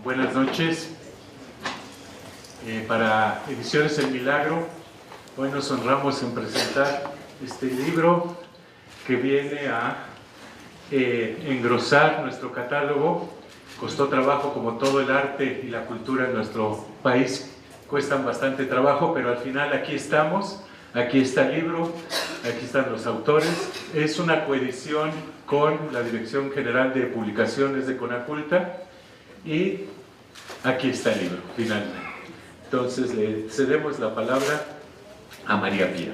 Buenas noches. Para Ediciones El Milagro, hoy nos honramos en presentar este libro que viene a engrosar nuestro catálogo. Costó trabajo, como todo el arte y la cultura en nuestro país cuestan bastante trabajo, pero al final aquí estamos, aquí está el libro, aquí están los autores. Es una coedición con la Dirección General de Publicaciones de Conaculta y aquí está el libro, finalmente. Entonces le cedemos la palabra a María Pía.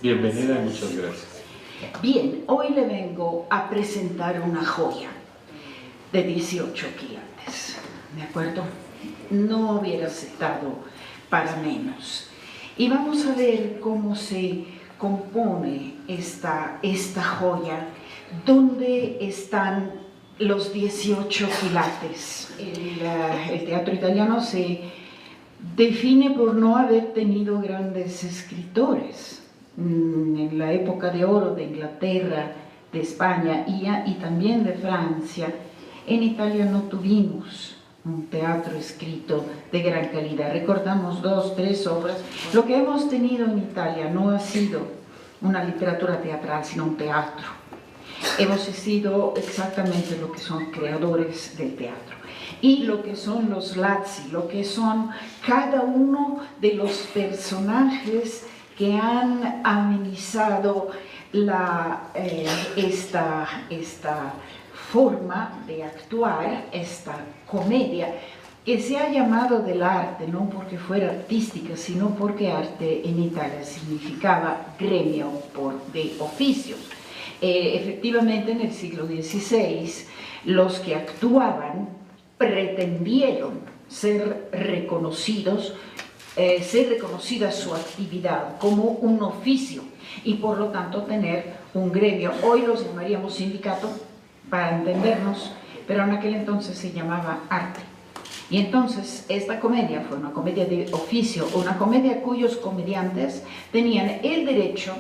Bienvenida y muchas gracias. Bien, hoy le vengo a presentar una joya de 18 quilates, ¿de acuerdo? No hubiera aceptado para menos. Y vamos a ver cómo se compone esta joya, dónde están los 18 quilates. El teatro italiano se define por no haber tenido grandes escritores. En la época de oro de Inglaterra, de España y también de Francia, en Italia no tuvimos un teatro escrito de gran calidad. Recordamos 2, 3 obras. Lo que hemos tenido en Italia no ha sido una literatura teatral, sino un teatro. Hemos sido exactamente lo que son creadores del teatro. Y lo que son los lazzi, lo que son cada uno de los personajes que han amenizado esta forma de actuar, esta comedia, que se ha llamado del arte, no porque fuera artística, sino porque arte en Italia significaba gremio de oficios. Efectivamente, en el siglo XVI, los que actuaban pretendieron ser reconocidos, ser reconocida su actividad como un oficio y por lo tanto tener un gremio. Hoy los llamaríamos sindicato para entendernos, pero en aquel entonces se llamaba arte. Y entonces esta comedia fue una comedia de oficio, una comedia cuyos comediantes tenían el derecho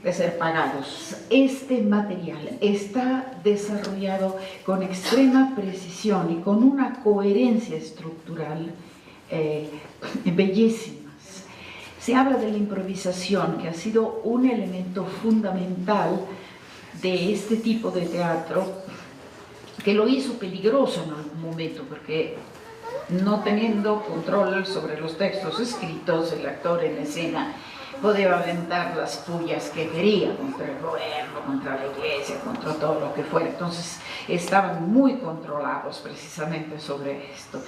de ser pagados. Este material está desarrollado con extrema precisión y con una coherencia estructural bellísimas. Se habla de la improvisación, que ha sido un elemento fundamental de este tipo de teatro, que lo hizo peligroso en algún momento, porque no teniendo control sobre los textos escritos, el actor en escena podía aventar las pullas que quería contra el gobierno, contra la iglesia, contra todo lo que fuera. Entonces estaban muy controlados precisamente sobre esto.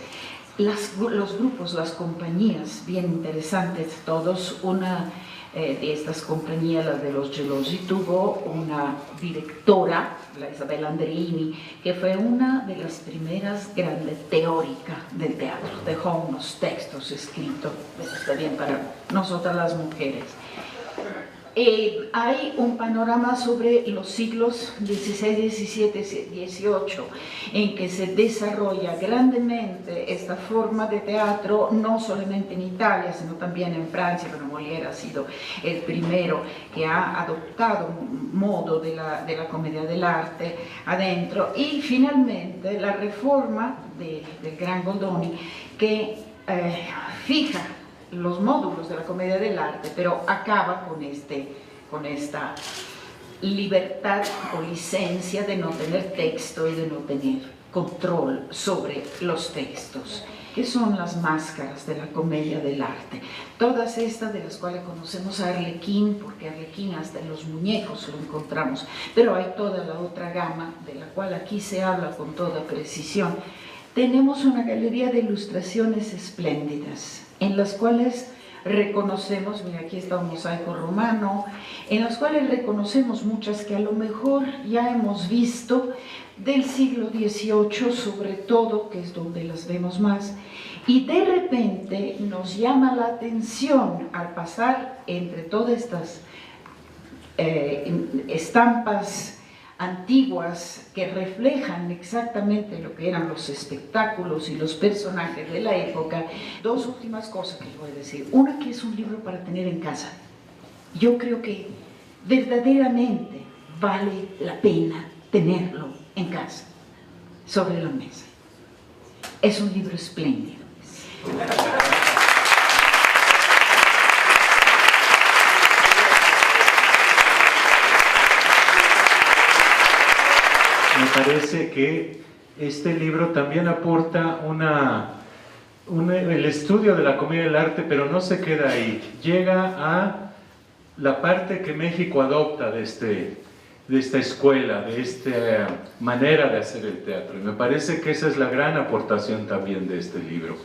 Los grupos, las compañías, bien interesantes todos. Una de estas compañías, la de los Gelosi, tuvo una directora, la Isabella Andreini, que fue una de las primeras grandes teóricas del teatro. Dejó unos textos escritos, eso está bien para nosotras las mujeres. Hay un panorama sobre los siglos XVI, XVII, XVIII, en que se desarrolla grandemente esta forma de teatro, no solamente en Italia, sino también en Francia. Pero Molière ha sido el primero que ha adoptado un modo de la comedia del arte adentro. Y finalmente la reforma del gran Goldoni, que fija los módulos de la comedia del arte, pero acaba con esta libertad o licencia de no tener texto y de no tener control sobre los textos, que son las máscaras de la comedia del arte. Todas estas, de las cuales conocemos a Arlequín, porque Arlequín hasta en los muñecos lo encontramos, pero hay toda la otra gama, de la cual aquí se habla con toda precisión. Tenemos una galería de ilustraciones espléndidas, en las cuales reconocemos, mira, aquí está un mosaico romano, en las cuales reconocemos muchas que a lo mejor ya hemos visto del siglo XVIII, sobre todo, que es donde las vemos más, y de repente nos llama la atención al pasar entre todas estas estampas antiguas que reflejan exactamente lo que eran los espectáculos y los personajes de la época. Dos últimas cosas que les voy a decir. Una, que es un libro para tener en casa. Yo creo que verdaderamente vale la pena tenerlo en casa, sobre la mesa. Es un libro espléndido. Me parece que este libro también aporta el estudio de la comedia del arte, pero no se queda ahí. Llega a la parte que México adopta de esta escuela, de esta manera de hacer el teatro. Y me parece que esa es la gran aportación también de este libro.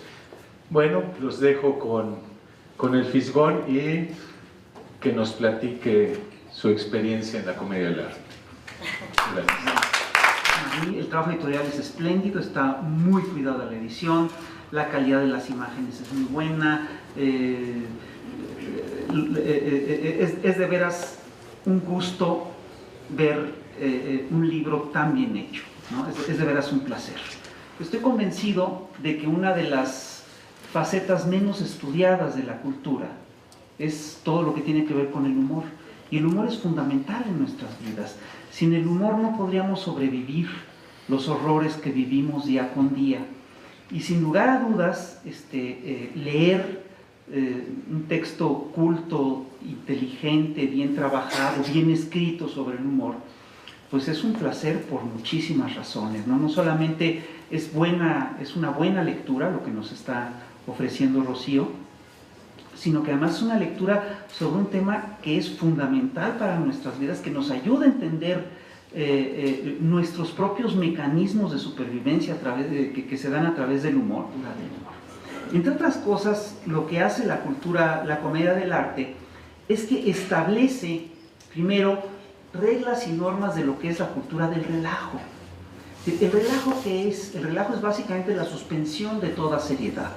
Bueno, los dejo con el Fisgón y que nos platique su experiencia en la comedia del arte. Gracias. El trabajo editorial es espléndido, está muy cuidada la edición, la calidad de las imágenes es muy buena, es de veras un gusto ver un libro tan bien hecho, ¿no? Es de veras un placer. Estoy convencido de que una de las facetas menos estudiadas de la cultura es todo lo que tiene que ver con el humor. Y el humor es fundamental en nuestras vidas. Sin el humor no podríamos sobrevivir los horrores que vivimos día con día. Y sin lugar a dudas, leer un texto culto, inteligente, bien trabajado, bien escrito sobre el humor, pues es un placer por muchísimas razones, ¿no? No solamente es una buena lectura lo que nos está ofreciendo Rocío, sino que además es una lectura sobre un tema que es fundamental para nuestras vidas, que nos ayuda a entender nuestros propios mecanismos de supervivencia que se dan a través del humor. Entre otras cosas, lo que hace la comedia del arte, es que establece, primero, reglas y normas de lo que es la cultura del relajo. ¿El relajo qué es? El relajo es básicamente la suspensión de toda seriedad.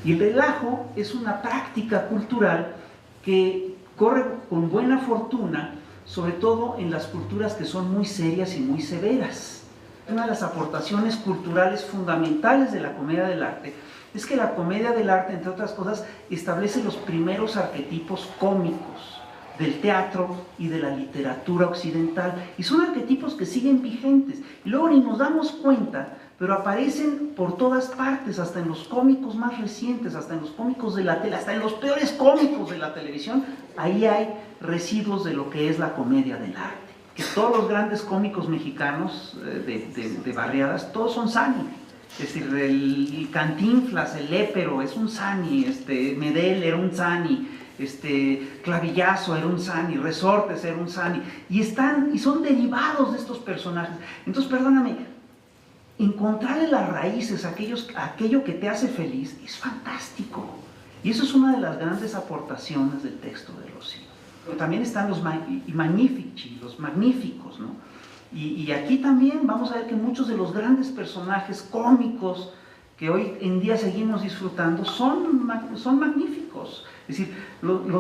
Y el relajo es una práctica cultural que corre con buena fortuna, sobre todo en las culturas que son muy serias y muy severas. Una de las aportaciones culturales fundamentales de la comedia del arte es que la comedia del arte, entre otras cosas, establece los primeros arquetipos cómicos del teatro y de la literatura occidental. Y son arquetipos que siguen vigentes. Y luego ni nos damos cuenta, pero aparecen por todas partes, hasta en los cómicos más recientes, hasta en los cómicos de la tele, hasta en los peores cómicos de la televisión. Ahí hay residuos de lo que es la comedia del arte. Que todos los grandes cómicos mexicanos de barriadas, todos son sani. Es decir, el Cantinflas, el Lépero es un sani, Medel era un sani, Clavillazo era un sani, Resortes era un sani, y son derivados de estos personajes. Entonces, perdóname, encontrarle las raíces a aquello que te hace feliz es fantástico. Y eso es una de las grandes aportaciones del texto de Rocío. Pero también están los magnifici, los magníficos, ¿no? Y aquí también vamos a ver que muchos de los grandes personajes cómicos que hoy en día seguimos disfrutando son magníficos. Es decir,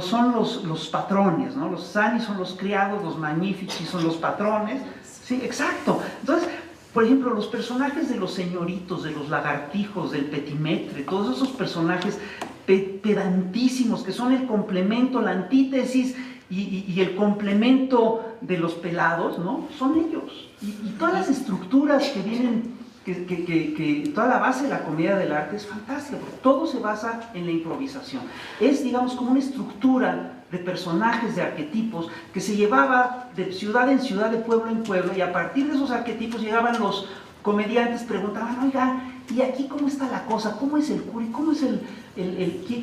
son los patrones, ¿no? Los sani son los criados, los magnifici son los patrones. Sí, exacto. Entonces, por ejemplo, los personajes de los señoritos, de los lagartijos, del petimetre, todos esos personajes pedantísimos que son el complemento, la antítesis y el complemento de los pelados, ¿no? Son ellos. Y todas las estructuras que vienen, toda la base de la comedia del arte es fantástica, porque todo se basa en la improvisación. Es, digamos, como una estructura de personajes, de arquetipos, que se llevaba de ciudad en ciudad, de pueblo en pueblo, y a partir de esos arquetipos llegaban los comediantes, preguntaban, oiga, ¿y aquí cómo está la cosa? ¿Cómo es el cura? ¿Cómo es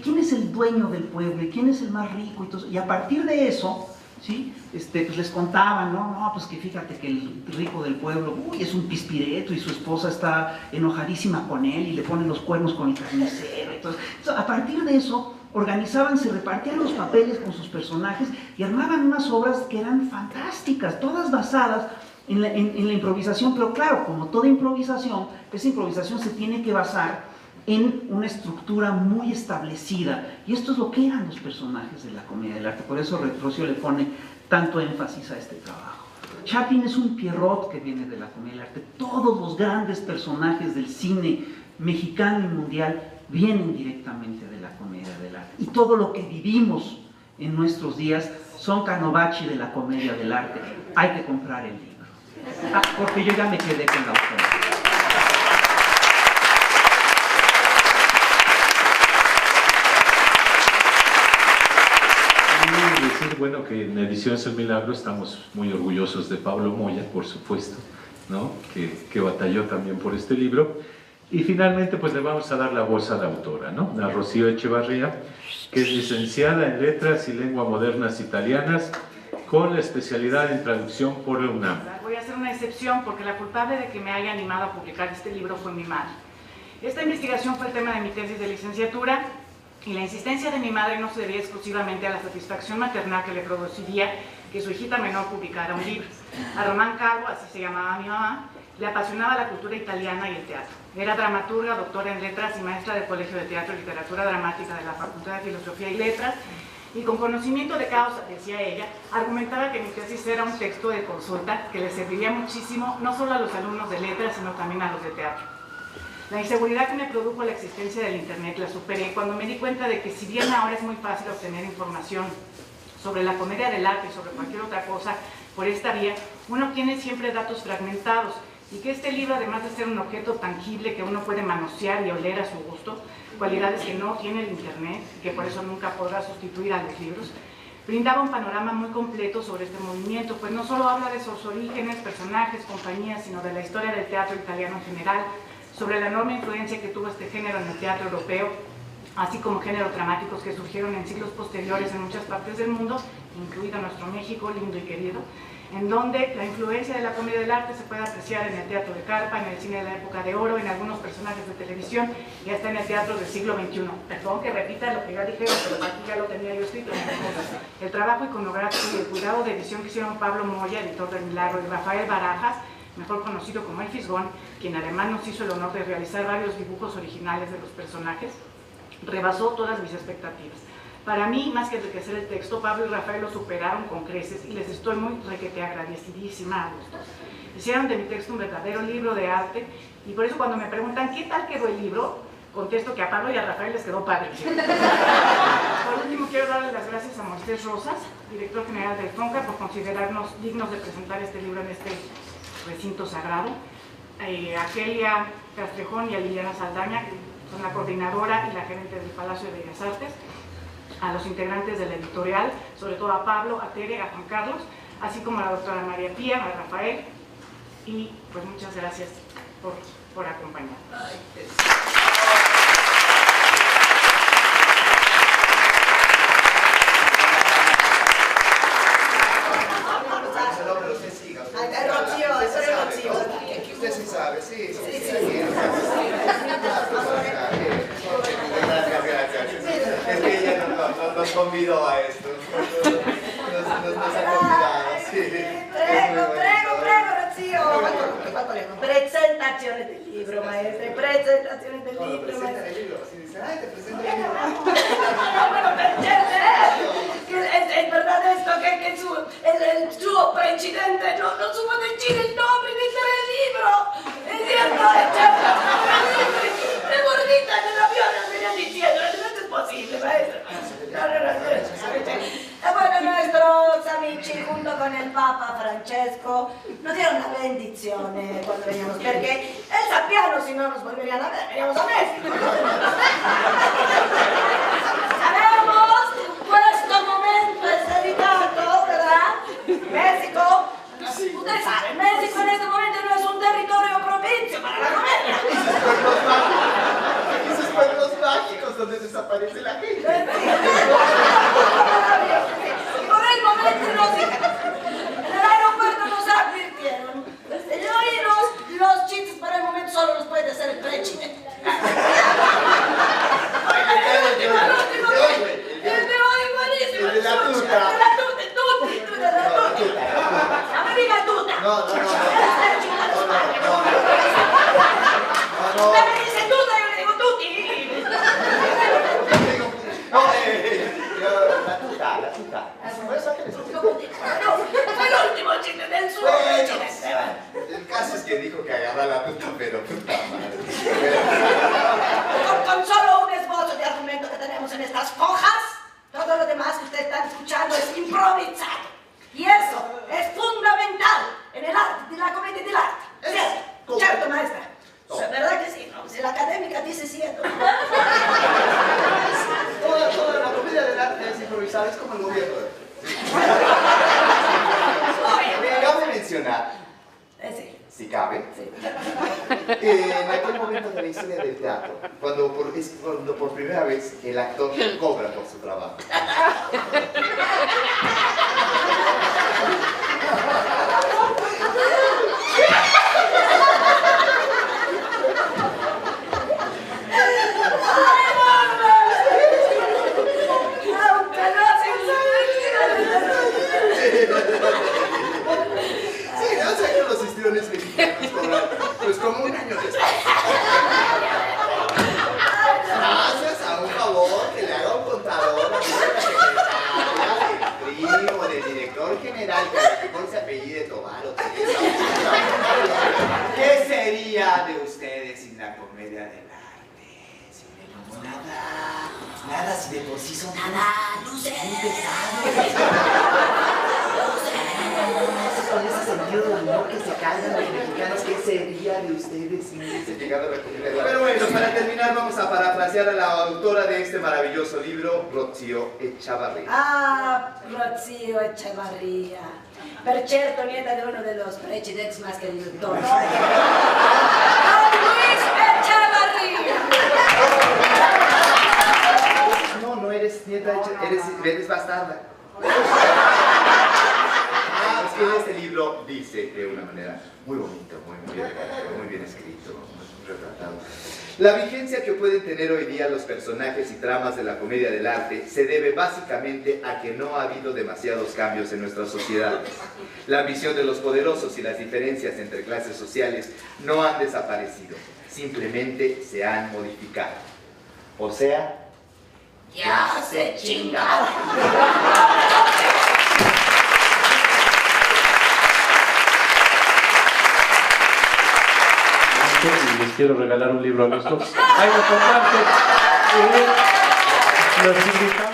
quién es el dueño del pueblo? ¿Quién es el más rico? Y a partir de eso, ¿sí? Pues les contaban, ¿no? Pues que fíjate que el rico del pueblo, es un pispireto y su esposa está enojadísima con él y le ponen los cuernos con el carnicero. Entonces, a partir de eso, organizaban, se repartían los papeles con sus personajes y armaban unas obras que eran fantásticas, todas basadas en la improvisación, pero claro, como toda improvisación, esa improvisación se tiene que basar en una estructura muy establecida, y esto es lo que eran los personajes de la comedia del arte. Por eso Rocío le pone tanto énfasis a este trabajo. Chaplin es un Pierrot que viene de la comedia del arte. Todos los grandes personajes del cine mexicano y mundial vienen directamente de la comedia del arte, y todo lo que vivimos en nuestros días son Canovacci de la comedia del arte. Hay que comprar el libro, porque yo ya me quedé con la autora. bueno, que en Ediciones El Milagro estamos muy orgullosos de Pablo Moya, por supuesto, ¿no? que batalló también por este libro. Y finalmente, pues le vamos a dar la voz a la autora, ¿no? A Rocío Echevarría, que es licenciada en Letras y Lengua Modernas Italianas, con la especialidad en traducción por la UNAM. Voy a hacer una excepción porque la culpable de que me haya animado a publicar este libro fue mi madre. Esta investigación fue el tema de mi tesis de licenciatura y la insistencia de mi madre no se debía exclusivamente a la satisfacción maternal que le produciría que su hijita menor publicara un libro. A Román Calvo, así se llamaba mi mamá, le apasionaba la cultura italiana y el teatro. Era dramaturga, doctora en letras y maestra del Colegio de Teatro y Literatura Dramática de la Facultad de Filosofía y Letras, y con conocimiento de causa, decía ella, argumentaba que mi tesis era un texto de consulta que le serviría muchísimo no solo a los alumnos de letras, sino también a los de teatro. La inseguridad que me produjo la existencia del internet la superé cuando me di cuenta de que si bien ahora es muy fácil obtener información sobre la comedia del arte y sobre cualquier otra cosa por esta vía, uno obtiene siempre datos fragmentados, y que este libro, además de ser un objeto tangible que uno puede manosear y oler a su gusto, cualidades que no tiene el internet y que por eso nunca podrá sustituir a los libros, brindaba un panorama muy completo sobre este movimiento, pues no solo habla de sus orígenes, personajes, compañías, sino de la historia del teatro italiano en general, sobre la enorme influencia que tuvo este género en el teatro europeo, así como géneros dramáticos que surgieron en siglos posteriores en muchas partes del mundo, incluido nuestro México lindo y querido, en donde la influencia de la comedia del arte se puede apreciar en el teatro de carpa, en el cine de la época de oro, en algunos personajes de televisión y hasta en el teatro del siglo XXI. Perdón que repita lo que ya dijeron, pero aquí ya lo tenía yo escrito. El trabajo iconográfico y el cuidado de edición que hicieron Pablo Moya, editor del Milagro, y Rafael Barajas, mejor conocido como El Fisgón, quien además nos hizo el honor de realizar varios dibujos originales de los personajes, rebasó todas mis expectativas. Para mí, más que enriquecer el texto, Pablo y Rafael lo superaron con creces y les estoy muy requete agradecidísima a los dos. Hicieron de mi texto un verdadero libro de arte y por eso cuando me preguntan ¿qué tal quedó el libro?, contesto que a Pablo y a Rafael les quedó padre. Por último, quiero darle las gracias a Moisés Rosas, director general del FONCA, por considerarnos dignos de presentar este libro en este recinto sagrado. A Kelia Castrejón y a Liliana Saldaña, que son la coordinadora y la gerente del Palacio de Bellas Artes, a los integrantes de la editorial, sobre todo a Pablo, a Tere, a Juan Carlos, así como a la doctora María Pía, a Rafael, y pues muchas gracias por acompañarnos. Rocío, eso es Rocío. Usted sí sabe, sí. Gracias. Es que ella nos convidó a esto. Nos ha convidado, sí. Prego, Rocío. Presentazione del libro, maestre. Presentazione del libro. Presenta el libro. Así dice, ay, te presento el libro. Es verdad esto que el suo presidente no supo decir el nombre del libro. Es cierto, de gordita en el avión me venía diciendo, no es posible, maestro. Bueno, nuestros amici junto con el Papa Francesco nos dieron la bendizione cuando veníamos, perché él sappiano si no nos volverían a ver, veníamos a México. Sabemos, questo momento es delicado, ¿verdad? México, ustedes saben, México en este momento no es un territorio propicio para la comedia. Esos pueblos mágicos donde desaparece la gente. Por el momento en el aeropuerto nos advirtieron. Y hoy los chistes para el momento solo los puede hacer el presidente. El de hoy buenísimo. El de la tuta. El de la tuta. No me diga tuta. No. Usted me dice tuta y yo le digo tuti. La tuta. Fue el último chiste del sur. El caso es que dijo que agarra la tuta, pero puta madre. Con solo un esbozo de argumento que tenemos en estas hojas, todo lo demás que usted está escuchando es improvisado. Y eso es fundamental en el arte, de la comedia del arte. ¿Cierto? ¿Cierto, maestra? ¿Verdad que sí? No, si la académica dice cierto. Toda la comedia del arte es improvisada, es como el gobierno. Cabe mencionar, Sí. si cabe, Sí. en aquel momento de la historia del teatro, cuando por primera vez el actor cobra por su trabajo. Sí, no sé que los histriones mexicanos cobran, pues como un año después. Gracias a un favor que le haga un contador, a la secretaria, del primo, del director general, que a lo mejor se apellide Tobar o Teresa. ¿Qué sería de ustedes sin la comedia del arte? Sin el nada. Nada, si de por sí son muy pesados. Con ese sentido de humor que se cargan los mexicanos, ¿qué sería de ustedes sin ese llegado a la comedia del arte? Pero bueno, para terminar vamos a parafrasear a la autora de este maravilloso libro, Rocío Echavarría. Ah, Rocío Echavarría. Per certo, nieta de uno de los presidentes más queridos. ¡Don Luis Echavarría! No, no eres nieta, eres bastarda. Es que este libro dice de una manera muy bonita, muy bien escrito, muy retratado. La vigencia que pueden tener hoy día los personajes y tramas de la comedia del arte se debe básicamente a que no ha habido demasiados cambios en nuestras sociedades. La ambición de los poderosos y las diferencias entre clases sociales no han desaparecido, simplemente se han modificado. O sea, ya se chingaron. Y les quiero regalar un libro a los dos. Ahí lo comparten. Los invitamos.